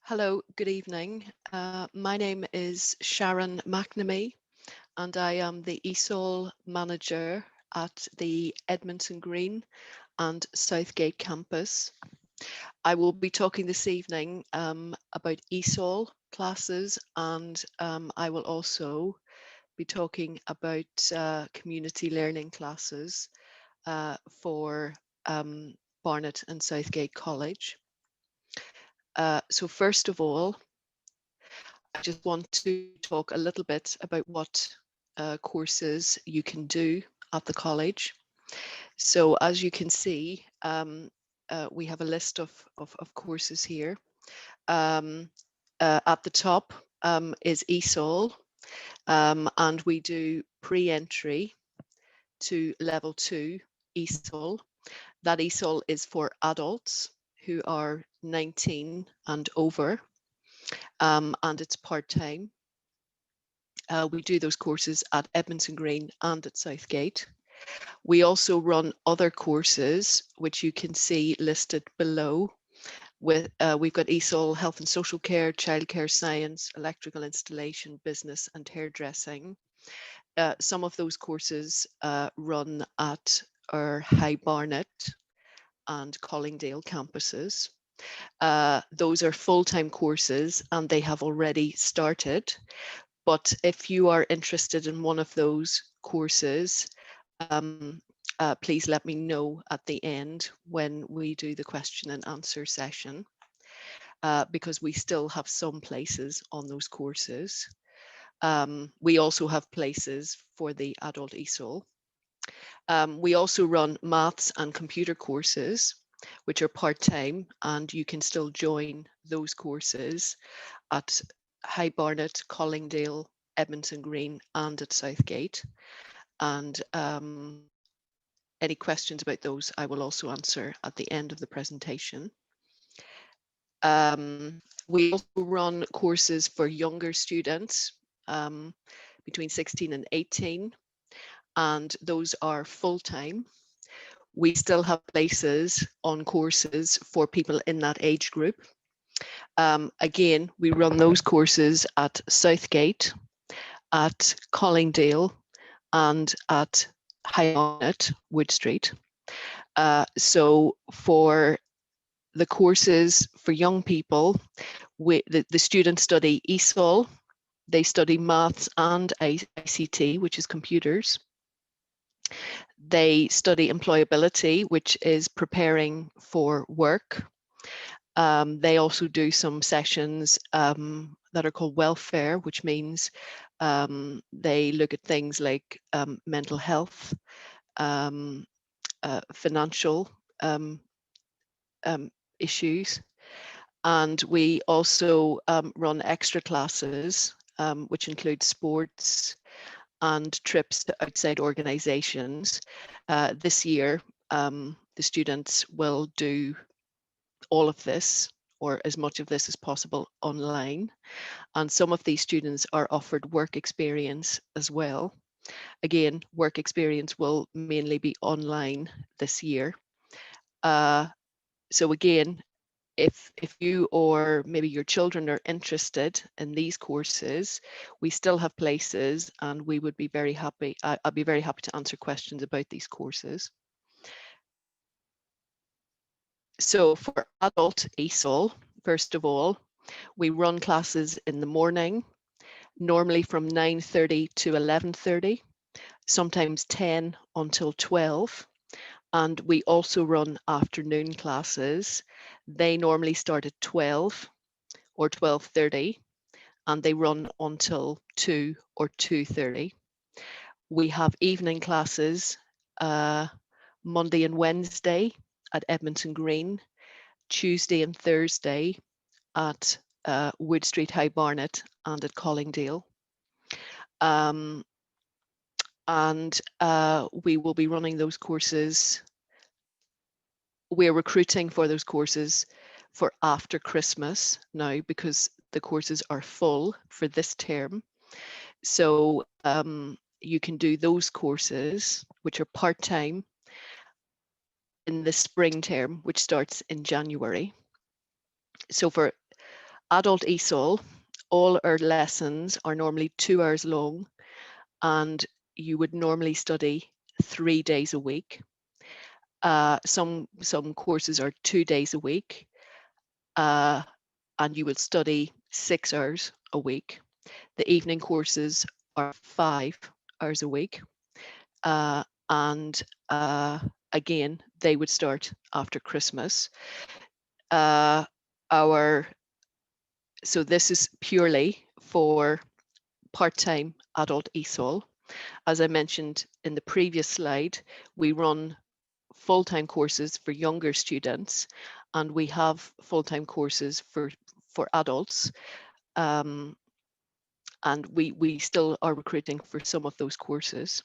Hello, good evening. My name is Sharon MacNamee, and I am the ESOL manager at the Edmonton Green and Southgate campus. I will be talking this evening about ESOL classes, and I will also be talking about community learning classes for Barnet and Southgate College. So first of all, I just want to talk a little bit about what courses you can do at the college. So as you can see, we have a list of courses here. At the top is ESOL, and we do pre-entry to level 2 ESOL. That ESOL is for adults who are 19 and over, and it's part-time. We do those courses at Edmonton Green and at Southgate. We also run other courses, which you can see listed below. We've got ESOL, Health and Social Care, Childcare Science, Electrical Installation, Business and Hairdressing. Some of those courses run at our High Barnet and Colindale campuses. Those are full-time courses and they have already started. But if you are interested in one of those courses, please let me know at the end when we do the question and answer session, because we still have some places on those courses. We also have places for the adult ESOL. We also run maths and computer courses, which are part-time, and you can still join those courses at High Barnet, Colindale, Edmonton Green and at Southgate. And any questions about those I will also answer at the end of the presentation. We also run courses for younger students between 16 and 18, and those are full-time. We still have places on courses for people in that age group. Again, we run those courses at Southgate, at Colindale and at High Barnet, Wood Street. So for the courses for young people, the students study ESOL, they study maths and ICT, which is computers. They study employability, which is preparing for work. They also do some sessions that are called welfare, which means they look at things like mental health, financial issues. And we also run extra classes, which include sports and trips to outside organizations. This year, the students will do all of this, or as much of this as possible, online. And some of these students are offered work experience as well. Again, work experience will mainly be online this year. So again, if you or maybe your children are interested in these courses, we still have places and we would be very happy. I'd be very happy to answer questions about these courses. So for adult ESOL, first of all, we run classes in the morning, normally from 9:30 to 11:30, sometimes 10 until 12. And we also run afternoon classes. They normally start at 12 or 12:30, and they run until 2 or 2:30. We have evening classes Monday and Wednesday at Edmonton Green, Tuesday and Thursday at Wood Street, High Barnet and at Colindale. And we will be running those courses. We're recruiting for those courses for after Christmas now, because the courses are full for this term. So you can do those courses, which are part-time, in the spring term, which starts in January. So for adult ESOL, all our lessons are normally 2 hours long, and you would normally study 3 days a week. Some courses are 2 days a week, and you would study 6 hours a week. The evening courses are 5 hours a week, and again, they would start after Christmas. So this is purely for part-time adult ESOL. As I mentioned in the previous slide, we run full-time courses for younger students, and we have full-time courses for adults. And we still are recruiting for some of those courses.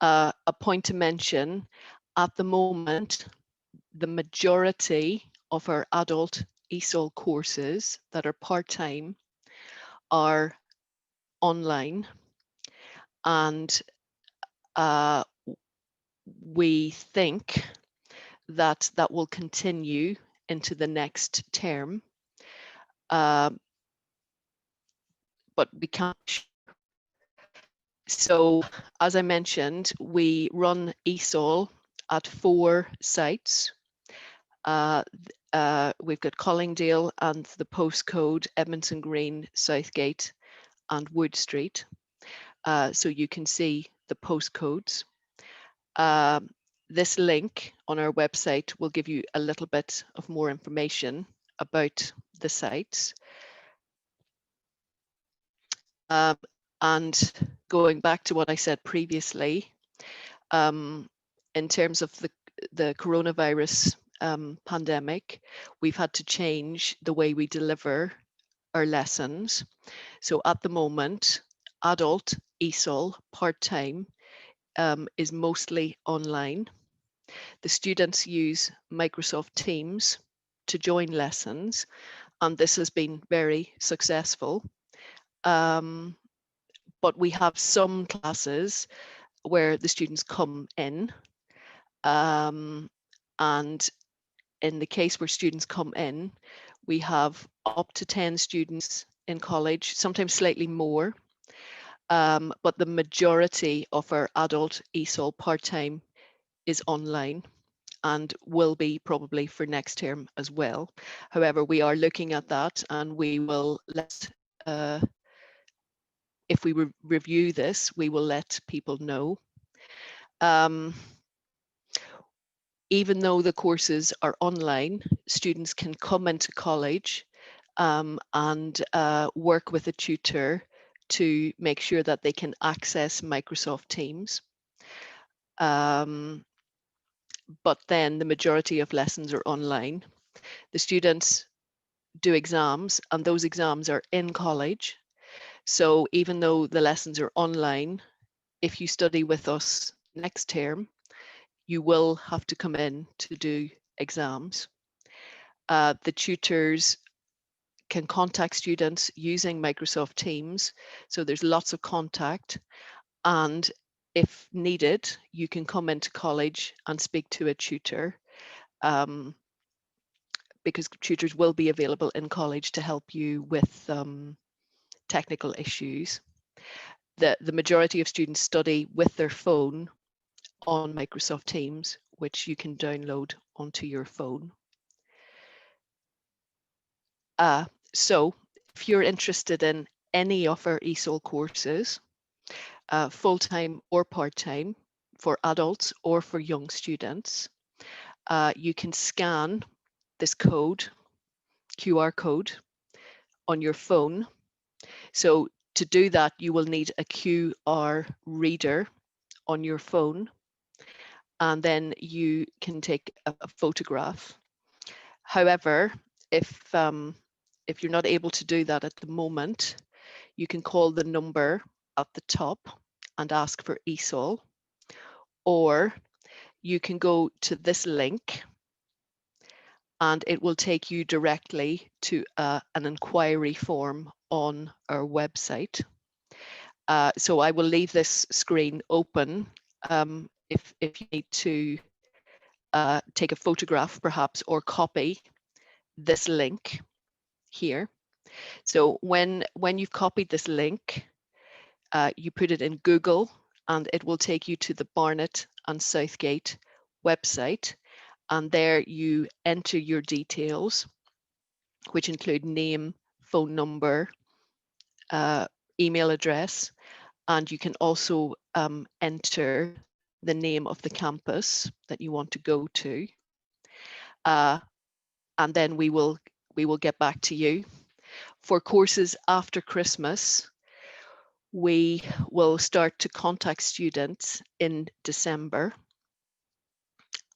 A point to mention, at the moment, the majority of our adult ESOL courses that are part-time are online, and we think that that will continue into the next term, but we can't. So, as I mentioned, we run ESOL at 4 sites. We've got Collingdale and the postcode Edmondson Green, Southgate and Wood Street. So you can see the postcodes. This link on our website will give you a little bit of more information about the sites. And going back to what I said previously, in terms of the coronavirus pandemic, we've had to change the way we deliver our lessons. So at the moment, adult ESOL part-time is mostly online. The students use Microsoft Teams to join lessons, and this has been very successful. But we have some classes where the students come in, and in the case where students come in, we have up to 10 students in college, sometimes slightly more, but the majority of our adult ESOL part-time is online and will be probably for next term as well. However, we are looking at that, and we will let, if we review this, we will let people know. Even though the courses are online, students can come into college and work with a tutor to make sure that they can access Microsoft Teams. But then the majority of lessons are online. The students do exams, and those exams are in college. So even though the lessons are online, if you study with us next term, you will have to come in to do exams. The tutors can contact students using Microsoft Teams, so there's lots of contact, and if needed, you can come into college and speak to a tutor, because tutors will be available in college to help you with technical issues. The majority of students study with their phone on Microsoft Teams, which you can download onto your phone. So if you're interested in any of our ESOL courses, full-time or part-time, for adults or for young students, you can scan this QR code on your phone. So to do that, you will need a QR reader on your phone, and then you can take a photograph. However, if you're not able to do that at the moment, you can call the number at the top and ask for ESOL, or you can go to this link and it will take you directly to an inquiry form on our website. So I will leave this screen open if you need to take a photograph perhaps, or copy this link here. So when you've copied this link, you put it in Google and it will take you to the Barnet and Southgate website. And there you enter your details, which include name, phone number, email address, and you can also enter the name of the campus that you want to go to. And then we will get back to you. For courses after Christmas, we will start to contact students in December,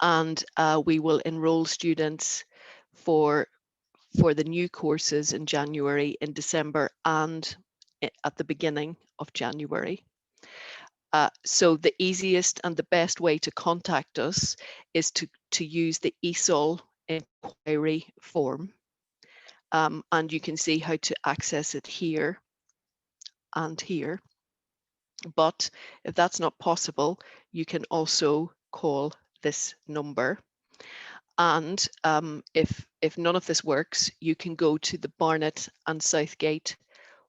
and we will enroll students for the new courses in January, in December, and at the beginning of January. So the easiest and the best way to contact us is to use the ESOL inquiry form. And you can see how to access it here and here. But if that's not possible, you can also call this number. And if none of this works, you can go to the Barnet and Southgate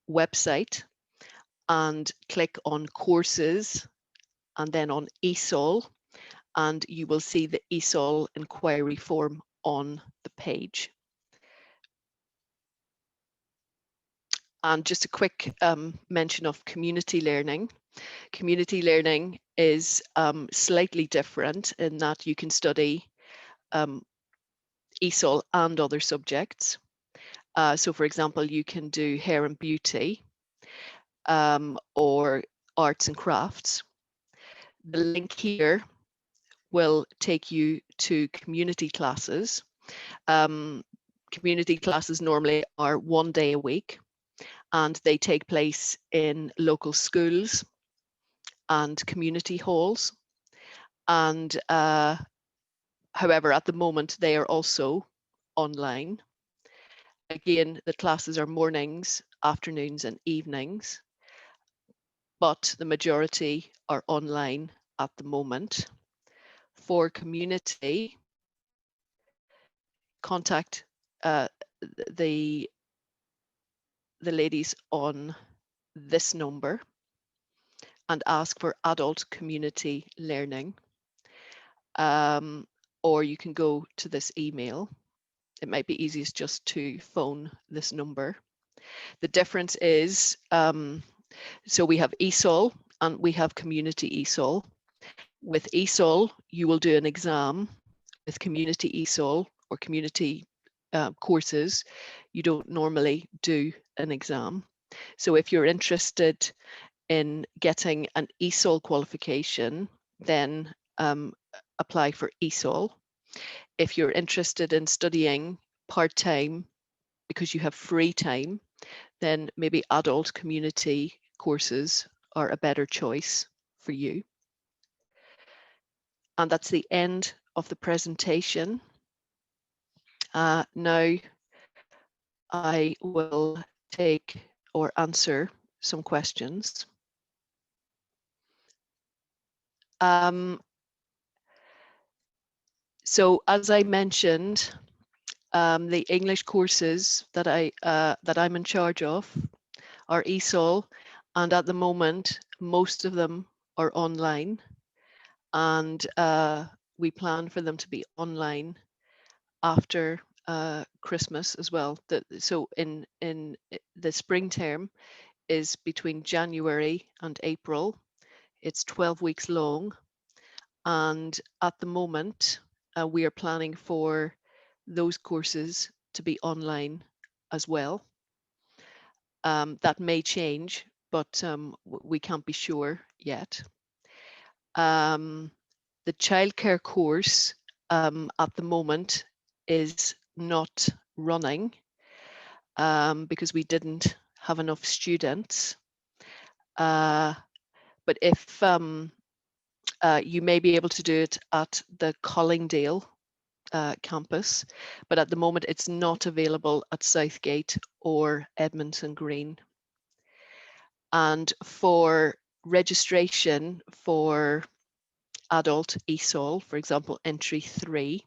website and click on courses and then on ESOL, and you will see the ESOL inquiry form on the page. And just a quick mention of community learning. Community learning is slightly different in that you can study ESOL and other subjects. So for example, you can do hair and beauty or arts and crafts. The link here will take you to community classes. Community classes normally are 1 day a week, and they take place in local schools and community halls. And however, at the moment, they are also online. Again, the classes are mornings, afternoons, and evenings, but the majority are online at the moment. For community, contact the ladies on this number and ask for adult community learning. Or you can go to this email. It might be easiest just to phone this number. The difference is, so we have ESOL and we have community ESOL. With ESOL, you will do an exam. With community ESOL or community courses, you don't normally do an exam. So if you're interested in getting an ESOL qualification, then apply for ESOL. If you're interested in studying part-time because you have free time, then maybe adult community courses are a better choice for you. And that's the end of the presentation. Now I will take or answer some questions. So as I mentioned, the English courses that I'm in charge of are ESOL, and at the moment most of them are online, and we plan for them to be online after Christmas as well. So in the spring term is between January and April. It's 12 weeks long, and at the moment we are planning for those courses to be online as well. That may change, but we can't be sure yet. The childcare course at the moment is not running because we didn't have enough students. But if you may be able to do it at the Collingdale campus, but at the moment it's not available at Southgate or Edmonton Green. And for registration for adult ESOL, for example, entry 3,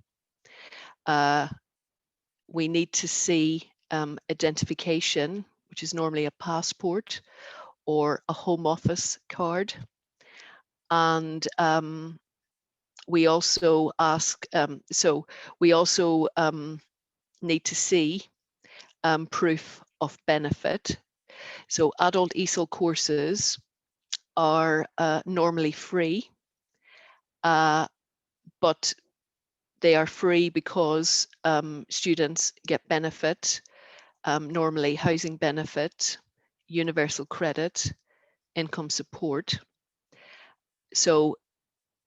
we need to see identification, which is normally a passport or a home office card. And we also ask, we also need to see proof of benefit. So adult ESOL courses are normally free, but they are free because students get benefit, normally housing benefit, universal credit, income support. So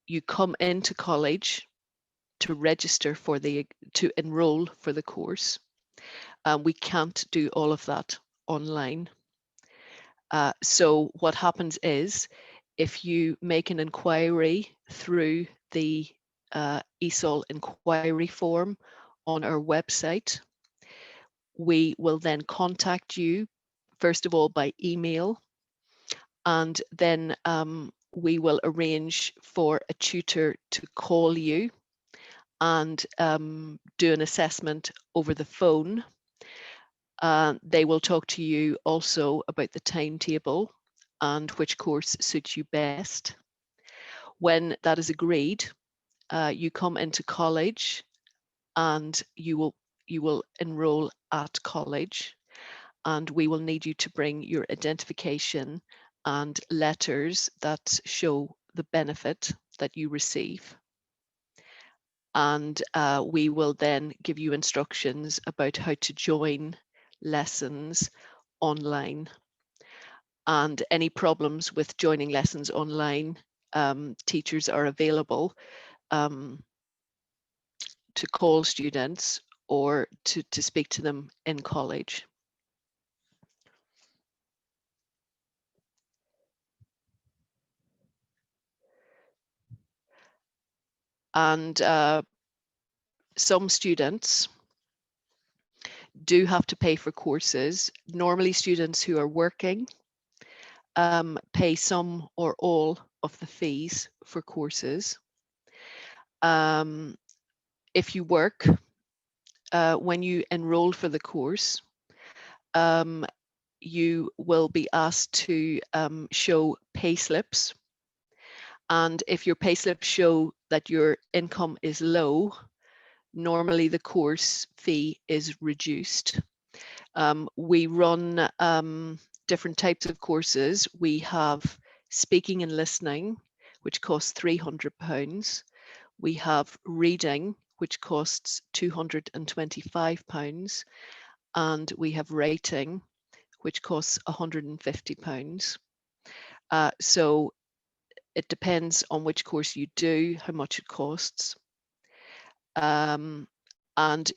you come into college to register for to enroll for the course. We can't do all of that online. So what happens is, if you make an inquiry through the ESOL inquiry form on our website, we will then contact you, first of all, by email, and then we will arrange for a tutor to call you and do an assessment over the phone. They will talk to you also about the timetable and which course suits you best. When that is agreed, you come into college and you will enroll at college, and we will need you to bring your identification and letters that show the benefit that you receive. And we will then give you instructions about how to join lessons online. And any problems with joining lessons online, teachers are available to call students or to speak to them in college. And some students do have to pay for courses. Normally students who are working pay some or all of the fees for courses. If you work, when you enroll for the course, you will be asked to show pay slips. And if your pay slips show that your income is low, normally the course fee is reduced. We run different types of courses. We have speaking and listening, which costs £300. We have reading, which costs £225. And we have writing, which costs £150. So it depends on which course you do, how much it costs. And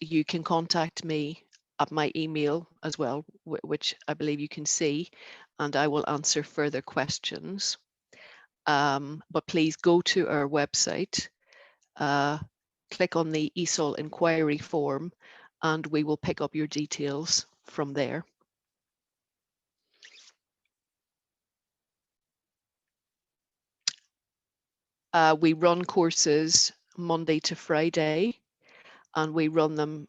you can contact me at my email as well, which I believe you can see, and I will answer further questions. But please go to our website, click on the ESOL inquiry form, and we will pick up your details from there. We run courses Monday to Friday, and we run them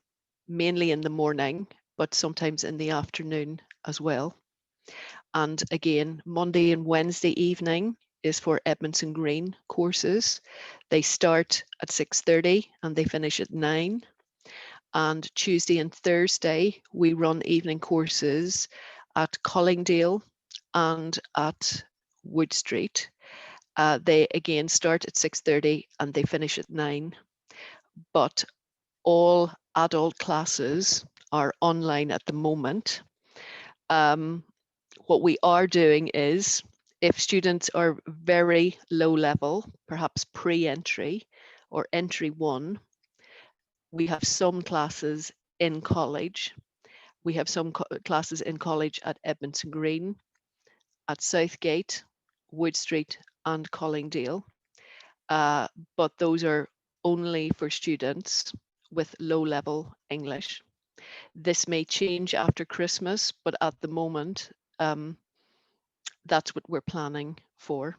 mainly in the morning, but sometimes in the afternoon as well. And again, Monday and Wednesday evening is for Edmondson Green courses. They start at 6:30 and they finish at 9. And Tuesday and Thursday, we run evening courses at Collingdale and at Wood Street. They again start at 6:30 and they finish at 9. But all adult classes are online at the moment. What we are doing is, if students are very low level, perhaps pre-entry or entry 1, we have some classes in college. We have some classes in college at Edmondson Green, at Southgate, Wood Street and Collingdale. But those are only for students with low level English. This may change after Christmas, but at the moment, that's what we're planning for.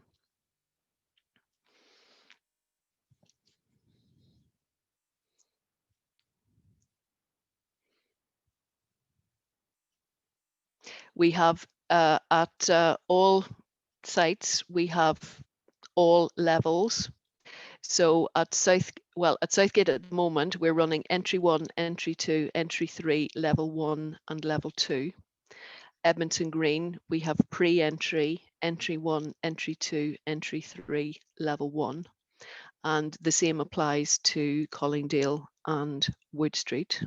We have at all sites, we have all levels. So at Southgate at the moment, we're running entry 1, entry 2, entry 3, level 1 and level 2. Edmonton Green, we have pre-entry, entry 1, entry 2, entry 3, level 1. And the same applies to Colindale and Wood Street.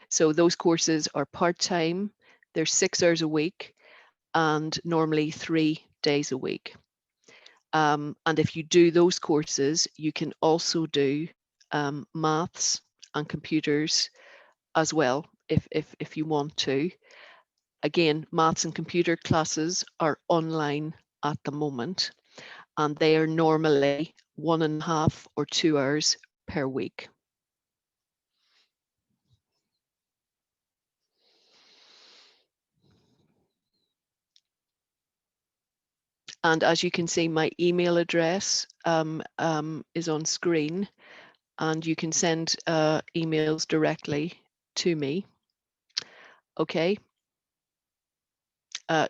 So those courses are part-time, they're 6 hours a week, and normally 3 days a week. And if you do those courses, you can also do maths and computers as well, if you want to. Again, maths and computer classes are online at the moment, and they are normally 1.5 or 2 hours per week. And as you can see, my email address is on screen, and you can send emails directly to me. Okay.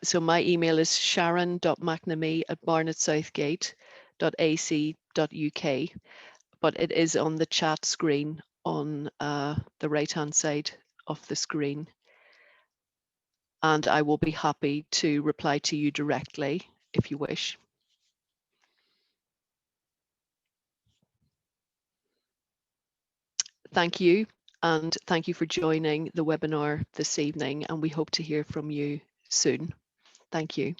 So my email is sharon.mcnamee@barnettsouthgate.ac.uk, but it is on the chat screen on the right-hand side of the screen. And I will be happy to reply to you directly if you wish. Thank you, and thank you for joining the webinar this evening, and we hope to hear from you soon. Thank you.